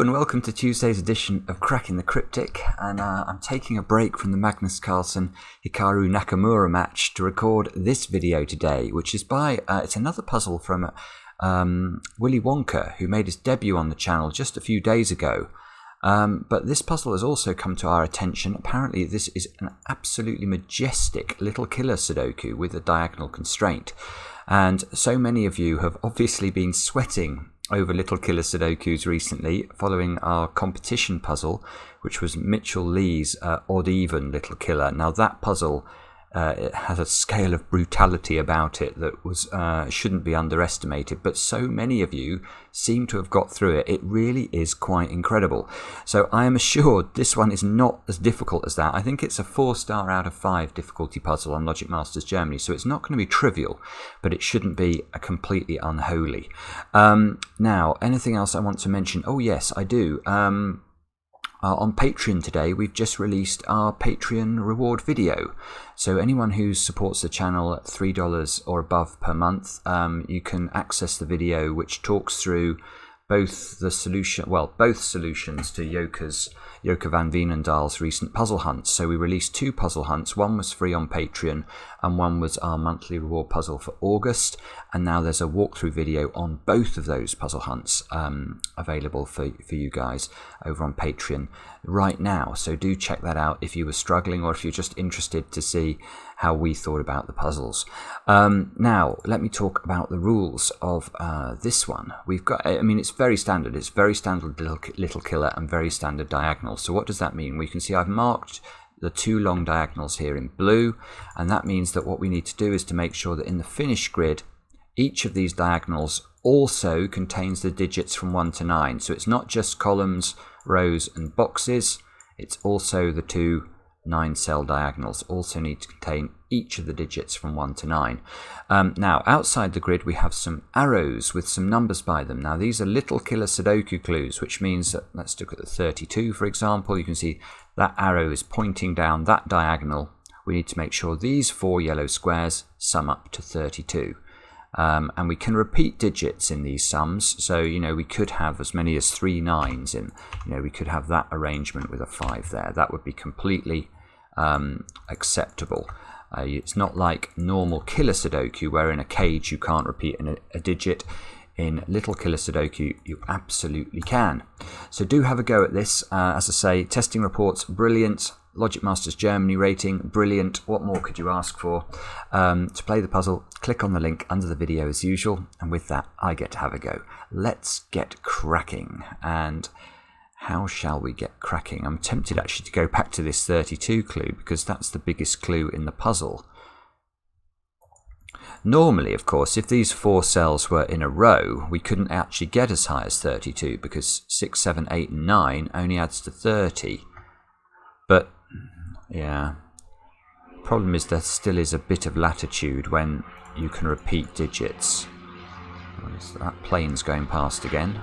and welcome to Tuesday's edition of Cracking the Cryptic, and I'm taking a break from the Magnus Carlsen Hikaru Nakamura match to record this video today, which is by, it's another puzzle from Willy Wonka, who made his debut on the channel just a few days ago. But this puzzle has also come to our attention. Apparently this is an absolutely majestic little killer Sudoku with a diagonal constraint, and so many of you have obviously been sweating over little killer Sudokus recently following our competition puzzle, which was Mitchell Lee's odd even little killer. Now that puzzle it has a scale of brutality about it that was shouldn't be underestimated, but so many of you seem to have got through it. It really is quite incredible. So I am assured this one is not as difficult as that. I think it's a 4-star out of 5 difficulty puzzle on Logic Masters Germany, so it's not going to be trivial, but it shouldn't be a completely unholy. Now, anything else I want to mention? Oh yes, I do. On Patreon today, we've just released our Patreon reward video. So anyone who supports the channel at $3 or above per month, you can access the video which talks through both the both solutions to Joka van Veenendaal's recent puzzle hunts. So we released 2 puzzle hunts. One was free on Patreon and one was our monthly reward puzzle for August. And now there's a walkthrough video on both of those puzzle hunts available for you guys over on Patreon right now. So do check that out if you were struggling or if you're just interested to see how we thought about the puzzles. Now, let me talk about the rules of this one. We've got, I mean, it's very standard. It's very standard little killer and very standard diagonal. So what does that mean? We can see I've marked the 2 long diagonals here in blue, and that means that what we need to do is to make sure that in the finish grid, each of these diagonals also contains the digits from 1 to 9. So it's not just columns, rows and boxes, it's also the 2 9-cell diagonals also need to contain each of the digits from 1 to 9. Now, outside the grid, we have some arrows with some numbers by them. Now, these are little killer Sudoku clues, which means that, let's look at the 32, for example. You can see that arrow is pointing down that diagonal. We need to make sure these 4 yellow squares sum up to 32. And we can repeat digits in these sums, so we could have as many as 3 9s in. We could have that arrangement with a 5 there. That would be completely acceptable. It's not like normal killer Sudoku where in a cage you can't repeat a digit. In little killer Sudoku you absolutely can. So do have a go at this. As I say, testing reports brilliant. Logic Masters Germany rating brilliant. What more could you ask for? To play the puzzle, click on the link under the video as usual, and with that I get to have a go. Let's get cracking. And how shall we get cracking? I'm tempted actually to go back to this 32 clue because that's the biggest clue in the puzzle. Normally, of course, if these 4 cells were in a row, we couldn't actually get as high as 32 because 6, 7, 8 and 9 only adds to 30. But yeah, problem is there still is a bit of latitude when you can repeat digits. That plane's going past again.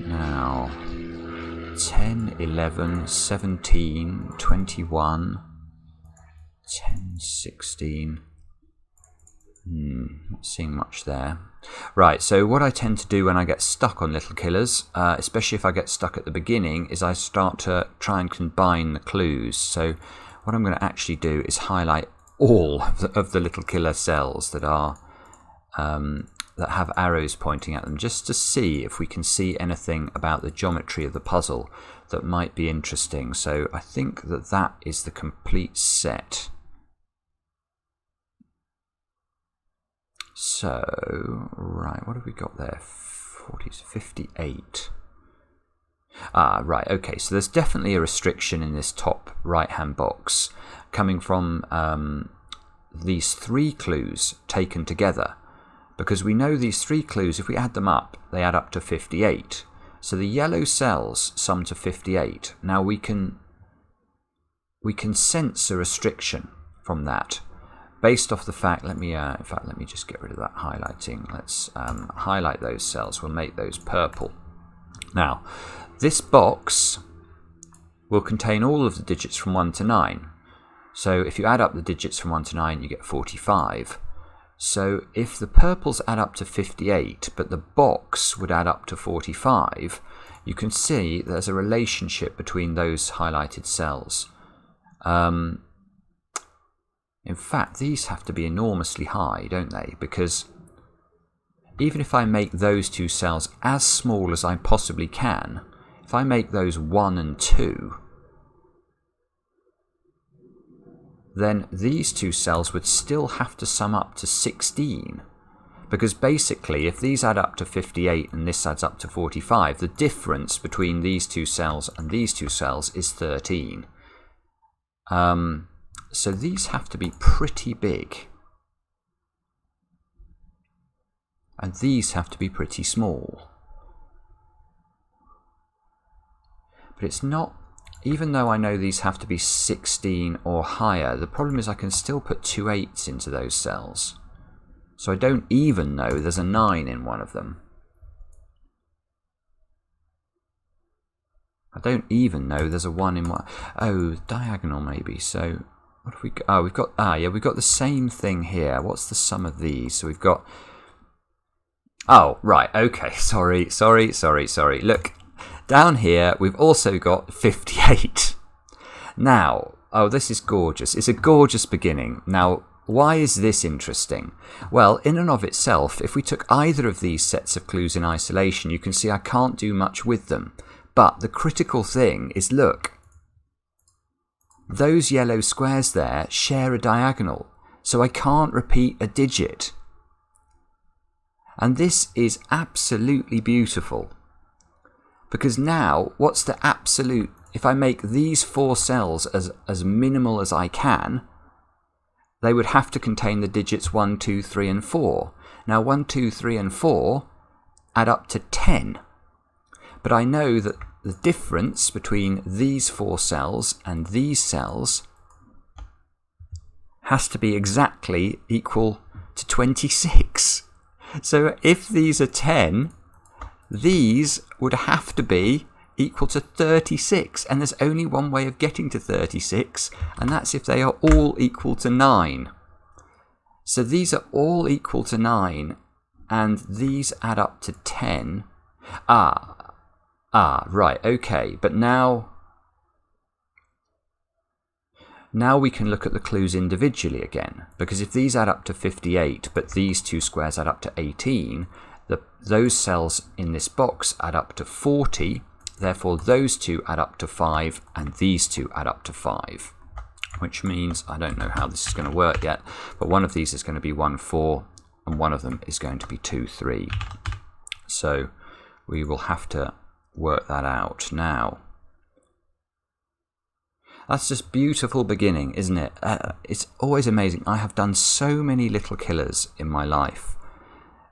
Now 10, 11, 17, 21, 10, 16. Not seeing much there. Right, so what I tend to do when I get stuck on little killers, especially if I get stuck at the beginning, is I start to try and combine the clues. So what I'm going to actually do is highlight all of the little killer cells that are that have arrows pointing at them, just to see if we can see anything about the geometry of the puzzle that might be interesting. So I think that is the complete set. So, right, what have we got there? 40 to 58. Right, okay, so there's definitely a restriction in this top right-hand box coming from these 3 clues taken together. Because we know these 3 clues, if we add them up, they add up to 58. So the yellow cells sum to 58. Now we can sense a restriction from that. Based off the fact, let me just get rid of that highlighting. Let's highlight those cells. We'll make those purple. Now, this box will contain all of the digits from 1 to 9. So if you add up the digits from 1 to 9, you get 45. So if the purples add up to 58, but the box would add up to 45, you can see there's a relationship between those highlighted cells. In fact, these have to be enormously high, don't they? Because even if I make those two cells as small as I possibly can, if I make those 1 and 2, then these two cells would still have to sum up to 16. Because basically, if these add up to 58 and this adds up to 45, the difference between these two cells and these two cells is 13. So these have to be pretty big. And these have to be pretty small. But it's not, even though I know these have to be 16 or higher, the problem is I can still put 2 8s into those cells. So I don't even know there's a 9 in one of them. I don't even know there's a 1 in one. Oh, diagonal maybe. So what have we got? Oh, we've got the same thing here. What's the sum of these? So we've got, oh, right, okay, sorry. Look, down here we've also got 58. Now, oh, this is gorgeous. It's a gorgeous beginning. Now, why is this interesting? Well, in and of itself, if we took either of these sets of clues in isolation, you can see I can't do much with them. But the critical thing is, look, those yellow squares there share a diagonal, so I can't repeat a digit. And this is absolutely beautiful. Because now, what's the absolute, if I make these 4 cells as minimal as I can, they would have to contain the digits 1, 2, 3 and 4. Now 1, 2, 3 and 4 add up to 10. But I know that the difference between these 4 cells and these cells has to be exactly equal to 26. So if these are 10, these would have to be equal to 36, and there's only one way of getting to 36, and that's if they are all equal to 9. So these are all equal to 9, and these add up to 10. Right, okay, but now we can look at the clues individually again, because if these add up to 58, but these two squares add up to 18, those cells in this box add up to 40, therefore those two add up to 5, and these two add up to 5. Which means, I don't know how this is going to work yet, but one of these is going to be 1, 4, and one of them is going to be 2, 3. So we will have to work that out now. That's just beautiful beginning, isn't it? It's always amazing. I have done so many little killers in my life,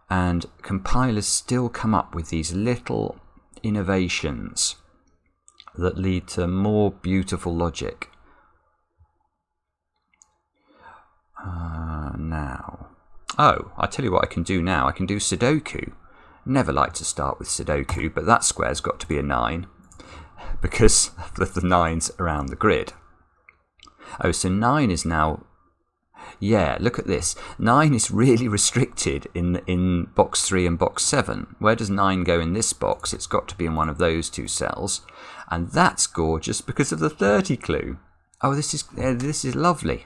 and compilers still come up with these little innovations that lead to more beautiful logic. Now, I'll tell you what I can do now. I can do Sudoku. Never like to start with Sudoku, but that square's got to be a 9 because of the 9s around the grid. Oh, so 9 is now, yeah, look at this. 9 is really restricted in box 3 and box 7. Where does 9 go in this box? It's got to be in one of those two cells. And that's gorgeous because of the 30 clue. Oh, this is lovely.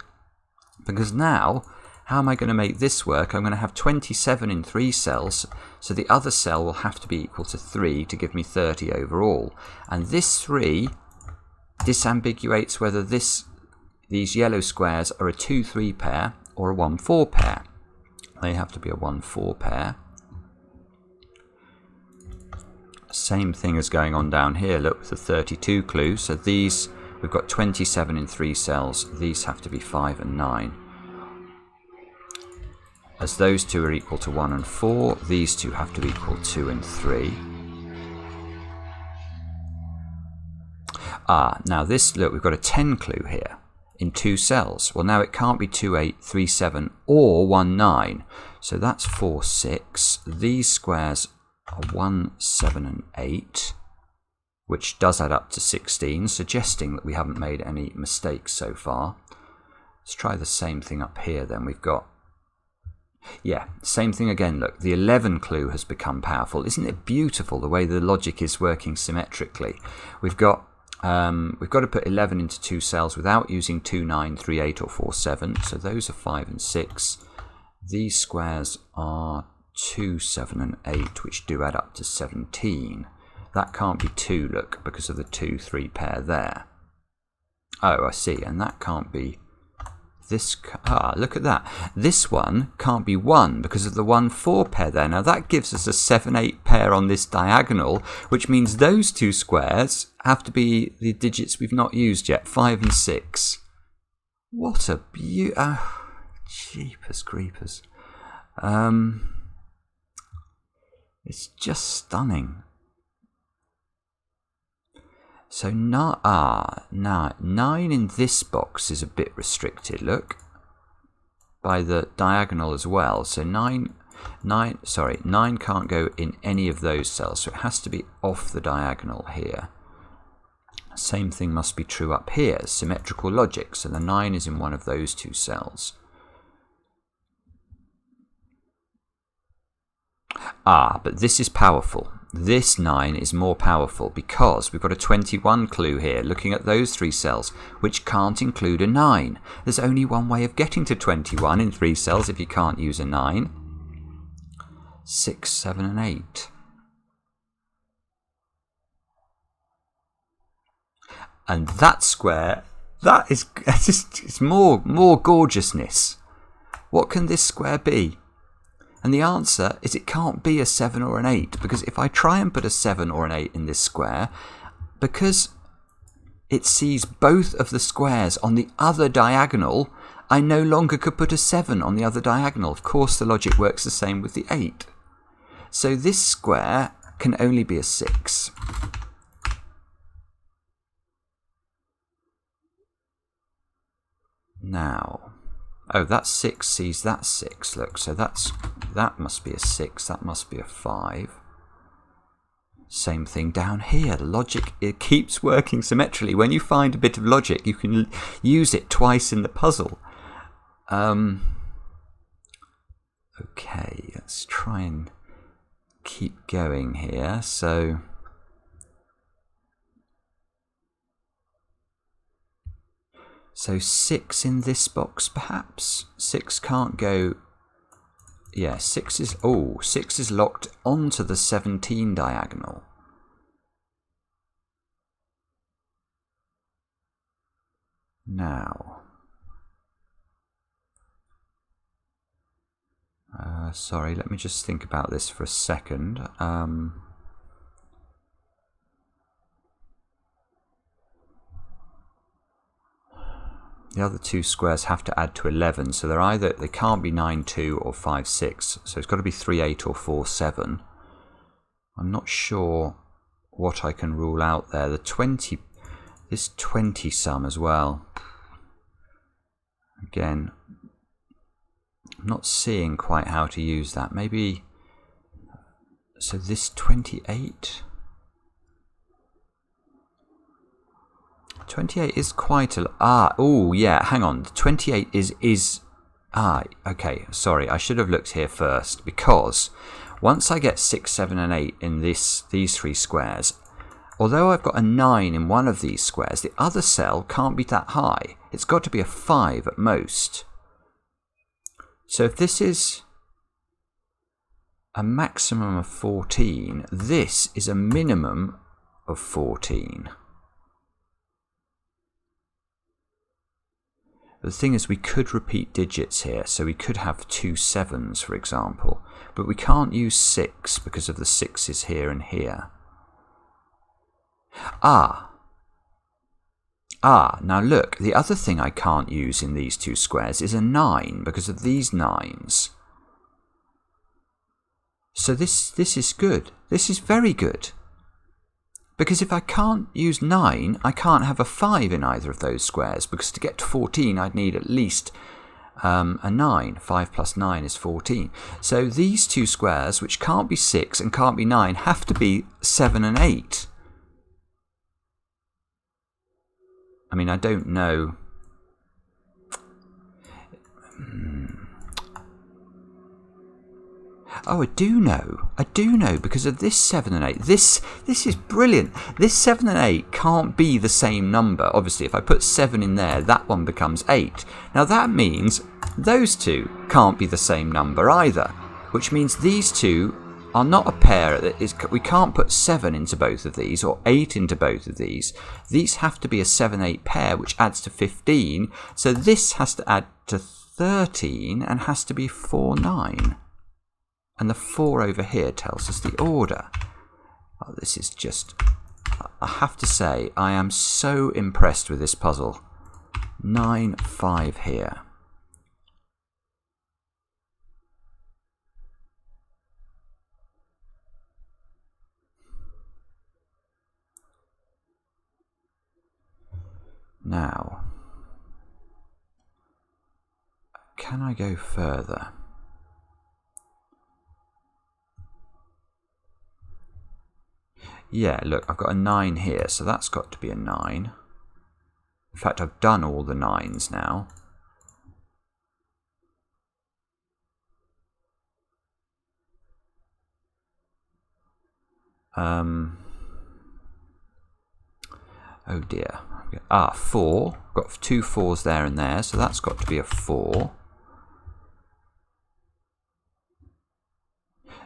Because now, how am I going to make this work? I'm going to have 27 in 3 cells, so the other cell will have to be equal to 3 to give me 30 overall. And this 3 disambiguates whether these yellow squares are a 2-3 pair or a 1-4 pair. They have to be a 1-4 pair. Same thing is going on down here, look, with the 32 clue. So these, we've got 27 in 3 cells. These have to be 5 and 9. As those two are equal to 1 and 4, these two have to equal 2 and 3. Now this, look, we've got a 10 clue here in 2 cells. Well, now it can't be 2, 8, 3, 7 or 1, 9. So that's 4, 6. These squares are 1, 7 and 8, which does add up to 16, suggesting that we haven't made any mistakes so far. Let's try the same thing up here then. We've got, Yeah, same thing again. Look, the 11 clue has become powerful. Isn't it beautiful the way the logic is working symmetrically? We've got to put 11 into 2 cells without using 2, 9, 3, 8 or 4, 7. So those are 5 and 6. These squares are 2, 7 and 8, which do add up to 17. That can't be 2, look, because of the 2, 3 pair there. Oh, I see, and that can't be this. Look at that. This one can't be 1 because of the 1, 4 pair there. Now that gives us a 7, 8 pair on this diagonal, which means those 2 squares have to be the digits we've not used yet, 5 and 6. What a beauty. Oh, jeepers creepers. It's just stunning. So 9 in this box is a bit restricted, look, by the diagonal as well. So 9 can't go in any of those cells, so it has to be off the diagonal here. Same thing must be true up here, symmetrical logic, so the 9 is in one of those 2 cells. But this is powerful. This 9 is more powerful because we've got a 21 clue here looking at those 3 cells, which can't include a 9. There's only one way of getting to 21 in 3 cells if you can't use a 9. 6, 7 and 8. And that square, that is just, it's more gorgeousness. What can this square be? And the answer is it can't be a 7 or an 8, because if I try and put a 7 or an 8 in this square, because it sees both of the squares on the other diagonal, I no longer could put a 7 on the other diagonal. Of course, the logic works the same with the 8. So this square can only be a 6. Now, oh, that 6 sees that 6, look, so that must be a 6, that must be a 5. Same thing down here, the logic, it keeps working symmetrically. When you find a bit of logic, you can use it twice in the puzzle. Okay, let's try and keep going here. So So 6 in this box, perhaps? 6 can't go... Yeah, 6 is... Oh, 6 is locked onto the 17 diagonal. Now... sorry, let me just think about this for a second. The other two squares have to add to 11, so they can't be 9, 2 or 5, 6. So it's got to be 3, 8 or 4, 7. I'm not sure what I can rule out there. The 20, this 20 sum as well. Again, I'm not seeing quite how to use that. Maybe, so this 28. 28 is quite a... oh yeah, hang on. 28 is... okay, sorry. I should have looked here first, because once I get 6, 7 and 8 in these three squares, although I've got a 9 in one of these squares, the other cell can't be that high. It's got to be a 5 at most. So if this is a maximum of 14, this is a minimum of 14. The thing is, we could repeat digits here, so we could have 2 7s, for example, but we can't use 6 because of the 6s here and here. Now look, the other thing I can't use in these two squares is a 9 because of these 9s. So this is good. This is very good. Because if I can't use 9, I can't have a 5 in either of those squares, because to get to 14 I'd need at least a 9. 5 plus 9 is 14. So these two squares, which can't be 6 and can't be 9, have to be 7 and 8. I mean, I don't know. Oh, I do know because of this 7 and 8. This is brilliant. This 7 and 8 can't be the same number. Obviously, if I put 7 in there, that one becomes 8. Now that means those two can't be the same number either, which means these two are not a pair. We can't put 7 into both of these or 8 into both of these. These have to be a 7-8 pair, which adds to 15. So this has to add to 13 and has to be 4-9. And the 4 over here tells us the order. Oh, this is just... I have to say, I am so impressed with this puzzle. 9-5 here. Now, can I go further? Yeah, look, I've got a 9 here, so that's got to be a 9. In fact, I've done all the 9s now. Oh dear. 4. Got 2 4s there and there, so that's got to be a 4.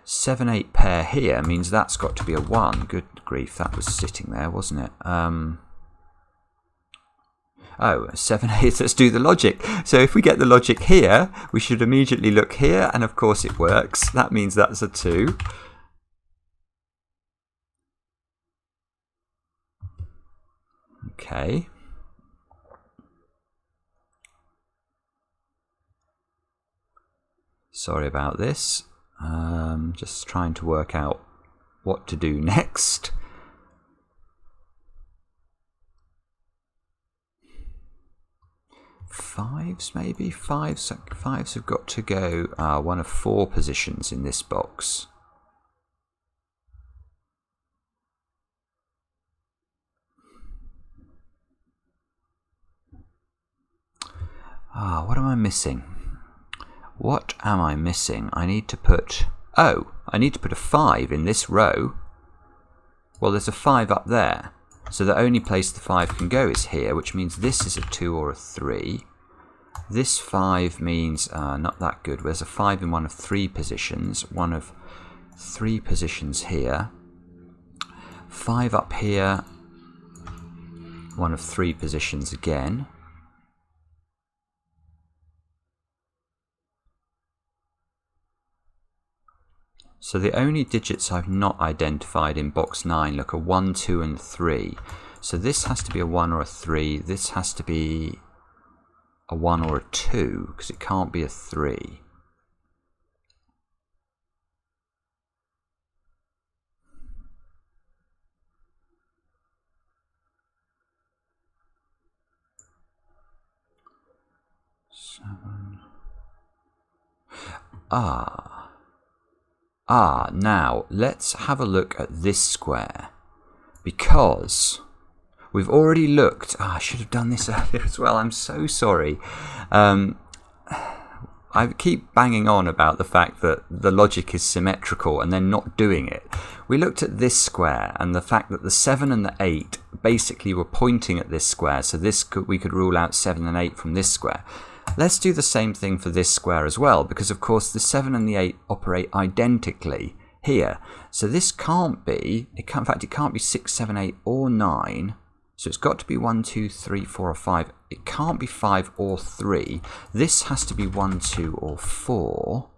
7-8 pair here means that's got to be a 1. Good grief, that was sitting there, wasn't it? Oh, 7-8, let's do the logic. So if we get the logic here, we should immediately look here, and of course it works. That means that's a 2. Okay. Sorry about this. Just trying to work out what to do next. Fives, maybe? Fives have got to go one of 4 positions in this box. What am I missing? What am I missing? I need to put... Oh, I need to put a 5 in this row. Well, there's a 5 up there. So the only place the 5 can go is here, which means this is a 2 or a 3. This 5 means not that good. There's a 5 in one of 3 positions. One of 3 positions here. 5 up here. One of 3 positions again. So the only digits I've not identified in box 9 look a 1, 2 and 3. So this has to be a 1 or a 3. This has to be a 1 or a 2 because it can't be a 3. Now let's have a look at this square, because we've already looked... I should have done this earlier as well, I'm so sorry. I keep banging on about the fact that the logic is symmetrical and then not doing it. We looked at this square and the fact that the 7 and the 8 basically were pointing at this square, so we could rule out 7 and 8 from this square. Let's do the same thing for this square as well, because of course the 7 and the 8 operate identically here. So this can't be, in fact it can't be 6, 7, 8 or 9. So it's got to be 1, 2, 3, 4 or 5. It can't be 5 or 3. This has to be 1, 2 or 4.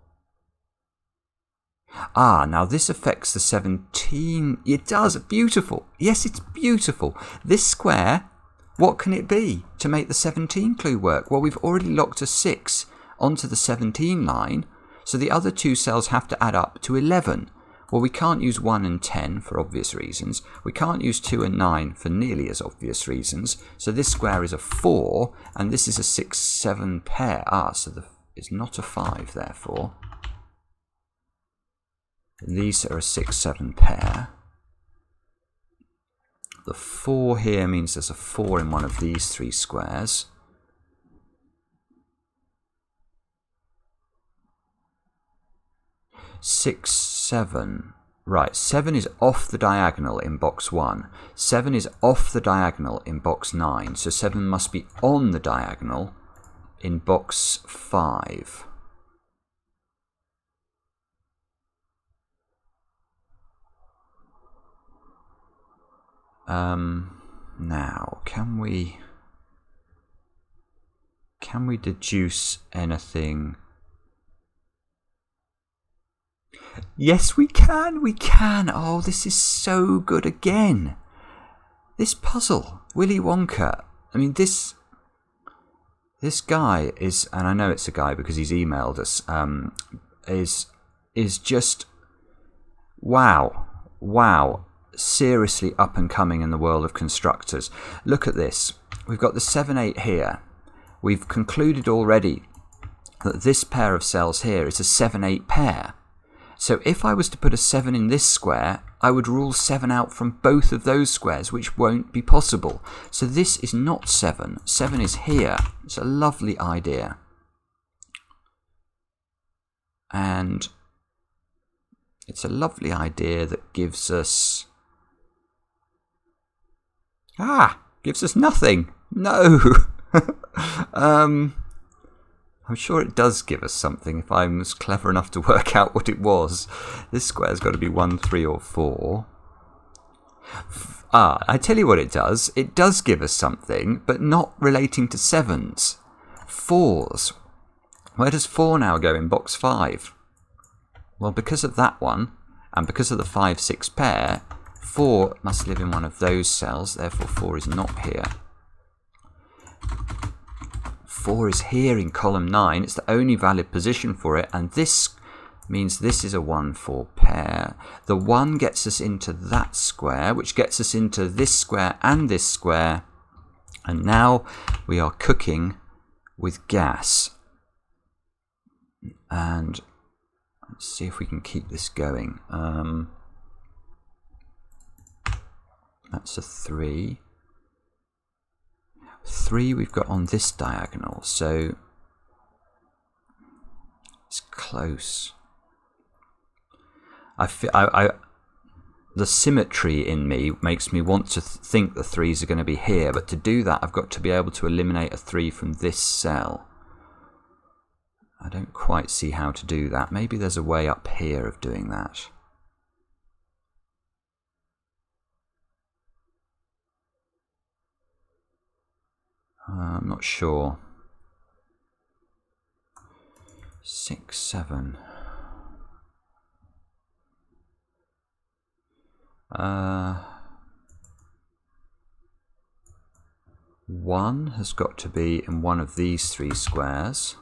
Now this affects the 17. It does. Beautiful. Yes, it's beautiful. This square... What can it be to make the 17 clue work? Well, we've already locked a 6 onto the 17 line, so the other 2 cells have to add up to 11. Well, we can't use 1 and 10 for obvious reasons. We can't use 2 and 9 for nearly as obvious reasons. So this square is a 4, and this is a 6, 7 pair. So it's not a 5, therefore. These are a 6, 7 pair. The 4 here means there's a 4 in one of these 3 squares. 6, 7. Right, 7 is off the diagonal in box 1. 7 is off the diagonal in box 9. So 7 must be on the diagonal in box 5. Now, can we deduce anything? Yes, we can. Oh, this is so good again. This puzzle, Willy Wonka. I mean, this guy is, and I know it's a guy because he's emailed us, is just, wow. Seriously up and coming in the world of constructors. Look at this. We've got the 7, 8 here. We've concluded already that this pair of cells here is a 7, 8 pair. So if I was to put a 7 in this square, I would rule 7 out from both of those squares, which won't be possible. So this is not 7. 7 is here. It's a lovely idea. And it's a lovely idea that gives us... gives us nothing. No. I'm sure it does give us something if I was clever enough to work out what it was. This square's got to be 1, 3 or 4. I tell you what it does. It does give us something, but not relating to 7s. 4s. Where does 4 now go in box 5? Well, because of that one, and because of the 5, 6 pair, 4 must live in one of those cells, therefore 4 is not here. 4 is here in column 9, it's the only valid position for it, and this means this is a 1, 4 pair. The 1 gets us into that square, which gets us into this square and this square, and now we are cooking with gas. And let's see if we can keep this going. That's a 3. 3 we've got on this diagonal, so it's close. The symmetry in me makes me want to think the 3s are going to be here, but to do that I've got to be able to eliminate a 3 from this cell. I don't quite see how to do that. Maybe there's a way up here of doing that. I'm not sure. 6, 7. 1 has got to be in one of these 3 squares.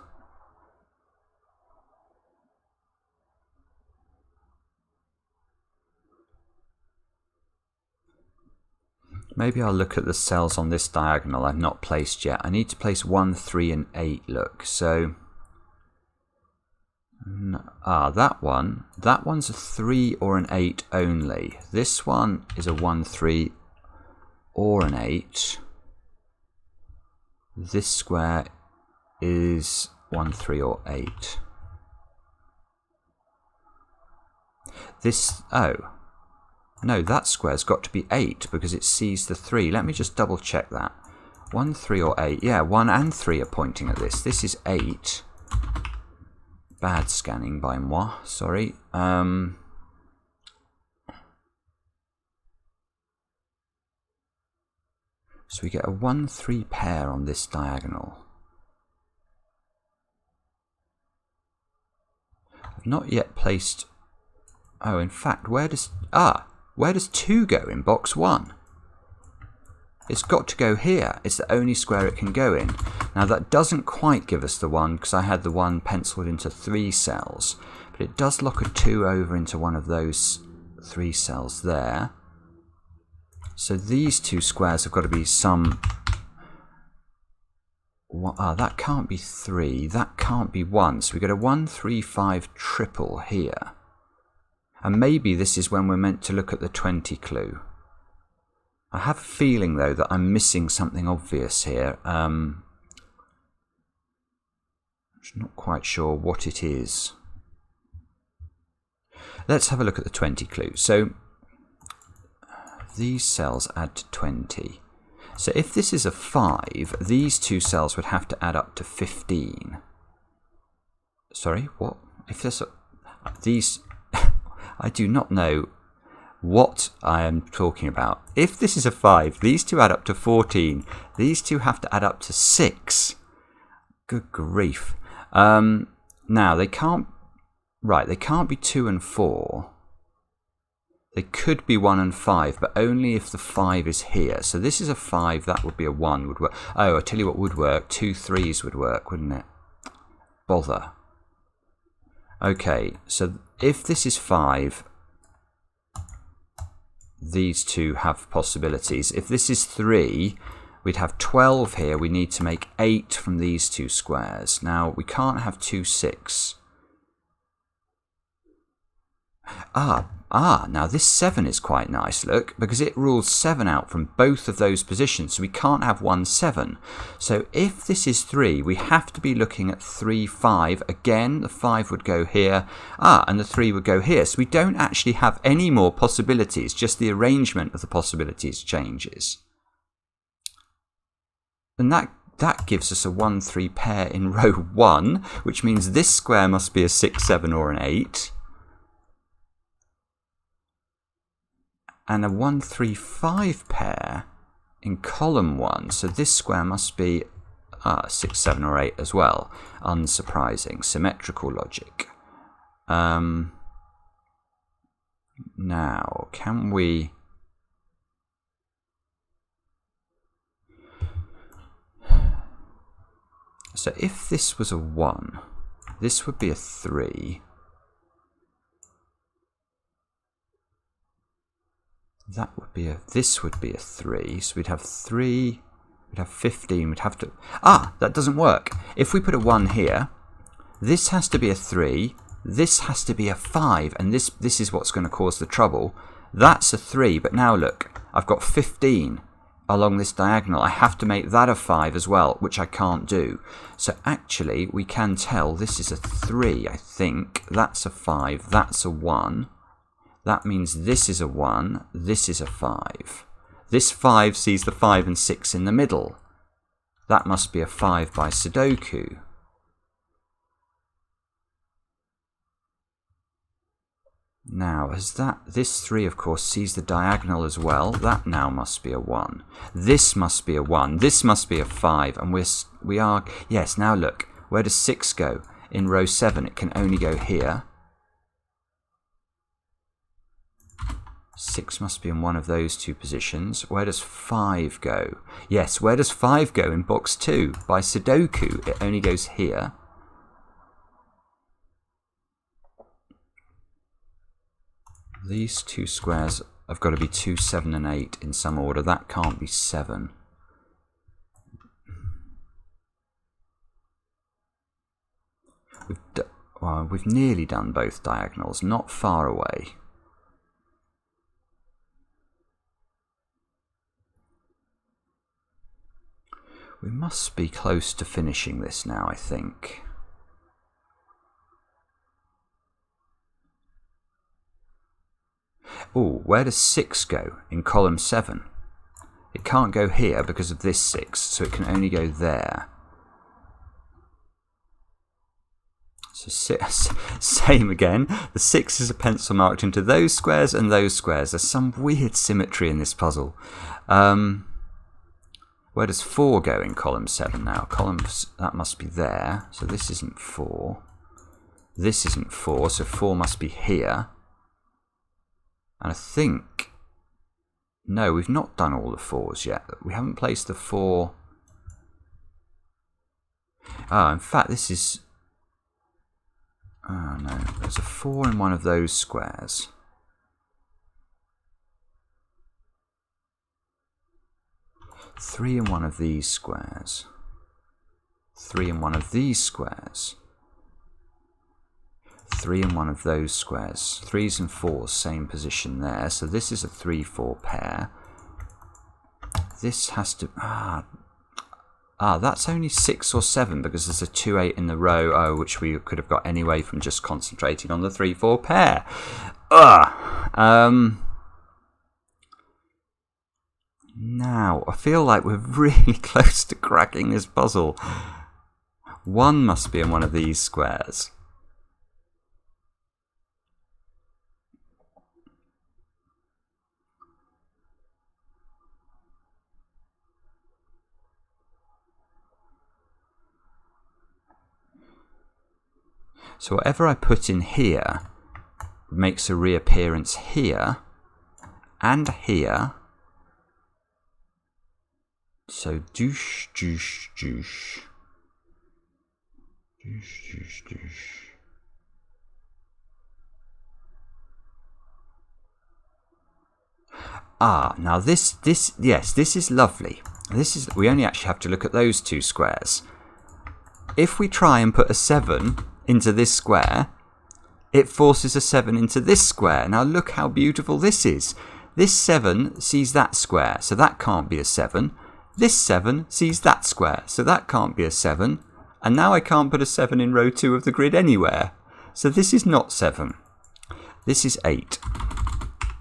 Maybe I'll look at the cells on this diagonal I've not placed yet. I need to place 1, 3 and 8, look. So, that one's a 3 or an 8 only. This one is a 1, 3 or an 8. This square is 1, 3 or 8. This, no, that square's got to be 8 because it sees the 3. Let me just double check that. 1, 3 or 8. Yeah, 1 and 3 are pointing at this. This is 8. Bad scanning by moi, sorry. So we get a 1, 3 pair on this diagonal. I've not yet placed... Oh, in fact, where does 2 go in box 1? It's got to go here. It's the only square it can go in. Now that doesn't quite give us the 1 because I had the 1 penciled into 3 cells. But it does lock a 2 over into one of those 3 cells there. So these 2 squares have got to be some... that can't be 3. That can't be 1. So we get a 1, 3, 5 triple here. And maybe this is when we're meant to look at the 20 clue. I have a feeling, though, that I'm missing something obvious here. I'm not quite sure what it is. Let's have a look at the 20 clue. So these cells add to 20. So if this is a 5, these two cells would have to add up to 15. Sorry, what? If there's these, I do not know what I am talking about. If this is a 5, these two add up to 14. These two have to add up to 6. Good grief. Now, they can't... Right, they can't be 2 and 4. They could be 1 and 5, but only if the 5 is here. So this is a 5, that would be a 1 would work. Oh, I'll tell you what would work. 2 3s would work, wouldn't it? Bother. Okay, so if this is 5, these two have possibilities. If this is 3, we'd have 12 here. We need to make 8 from these two squares. Now, we can't have 2 6. Now this 7 is quite nice, look, because it rules 7 out from both of those positions, so we can't have 1 7. So if this is 3, we have to be looking at 3 5. Again, the 5 would go here, and the 3 would go here. So we don't actually have any more possibilities, just the arrangement of the possibilities changes. And that gives us a 1 3 pair in row 1, which means this square must be a 6 7 or an 8. And a 1 3 5 pair in column 1. So this square must be 6 7 or 8 as well. Unsurprising. Symmetrical logic. Now, can we... So if this was a 1, this would be a 3. That would be this would be a 3. So we'd have 3, we'd have 15, we'd have to... that doesn't work. If we put a 1 here, this has to be a 3, this has to be a 5, and this is what's going to cause the trouble. That's a 3, but now look, I've got 15 along this diagonal. I have to make that a 5 as well, which I can't do. So actually, we can tell this is a 3, I think. That's a 5, that's a 1. That means this is a 1, this is a 5. This 5 sees the 5 and 6 in the middle. That must be a 5 by Sudoku. Now, this 3, of course, sees the diagonal as well. That now must be a 1. This must be a 1. This must be a 5. And we are... Yes, now look. Where does 6 go? In row 7, it can only go here. 6 must be in one of those two positions. Where does 5 go? Yes, where does 5 go in box 2? By Sudoku, it only goes here. These two squares have got to be 2, 7 and 8 in some order. That can't be 7. We've nearly done both diagonals, not far away. We must be close to finishing this now, I think. Oh, where does 6 go in column 7? It can't go here because of this 6, so it can only go there. So same again. The 6 is a pencil marked into those squares and those squares. There's some weird symmetry in this puzzle. Where does 4 go in column 7 now? That must be there. So this isn't 4. This isn't 4, so 4 must be here. And I think... No, we've not done all the 4s yet. We haven't placed the 4... in fact, this is... Oh, no. There's a 4 in one of those squares. Three in one of these squares. 3 in one of these squares. 3 in one of those squares. 3s and 4s, same position there. So this is a 3-4 pair. This has to... Ah, that's only 6 or 7 because there's a 2 8 in the row, which we could have got anyway from just concentrating on the 3 4 pair. Now, I feel like we're really close to cracking this puzzle. 1 must be in one of these squares. So whatever I put in here makes a reappearance here and here. So douche, douche, douche. Douche, douche, douche. Ah, now this is lovely. We only actually have to look at those 2 squares. If we try and put a 7 into this square, it forces a 7 into this square. Now look how beautiful this is. This 7 sees that square, so that can't be a 7. This 7 sees that square, so that can't be a 7. And now I can't put a 7 in row 2 of the grid anywhere. So this is not 7. This is 8.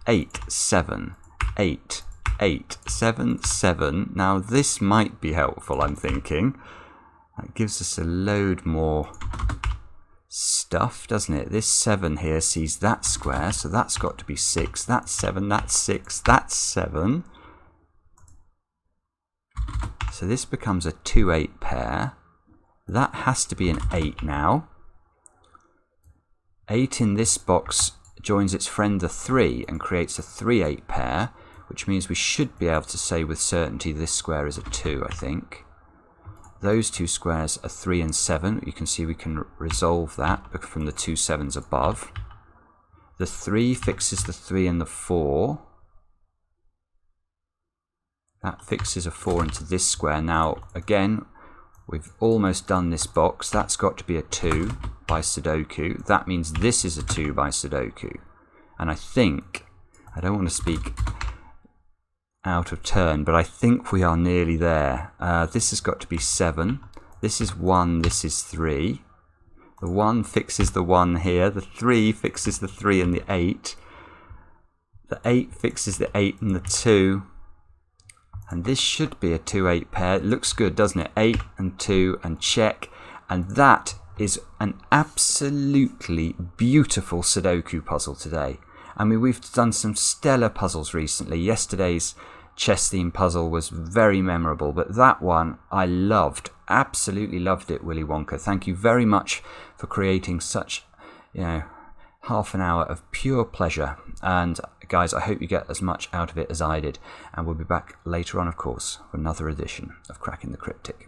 8, 7, 8, 8, 7, 7. Now this might be helpful, I'm thinking. That gives us a load more stuff, doesn't it? This 7 here sees that square, so that's got to be 6. That's 7, that's 6, that's 7. So this becomes a 2 8 pair. That has to be an 8 now. 8 in this box joins its friend the 3 and creates a 3 8 pair, which means we should be able to say with certainty this square is a 2, I think. Those 2 squares are 3 and 7. You can see we can resolve that from the 2 7s above. The 3 fixes the 3 and the 4. That fixes a 4 into this square. Now, again, we've almost done this box. That's got to be a 2 by Sudoku. That means this is a 2 by Sudoku. And I think, I don't want to speak out of turn, but I think we are nearly there. This has got to be 7. This is 1, this is 3. The 1 fixes the 1 here. The 3 fixes the 3 and the 8. The 8 fixes the 8 and the 2. And this should be a 2 8 pair. It looks good, doesn't it? 8 and 2 and check. And that is an absolutely beautiful Sudoku puzzle today. I mean, we've done some stellar puzzles recently. Yesterday's chess theme puzzle was very memorable, but that one I loved. Absolutely loved it, Willy Wonka. Thank you very much for creating such, half an hour of pure pleasure. And guys, I hope you get as much out of it as I did. And we'll be back later on, of course, for another edition of Cracking the Cryptic.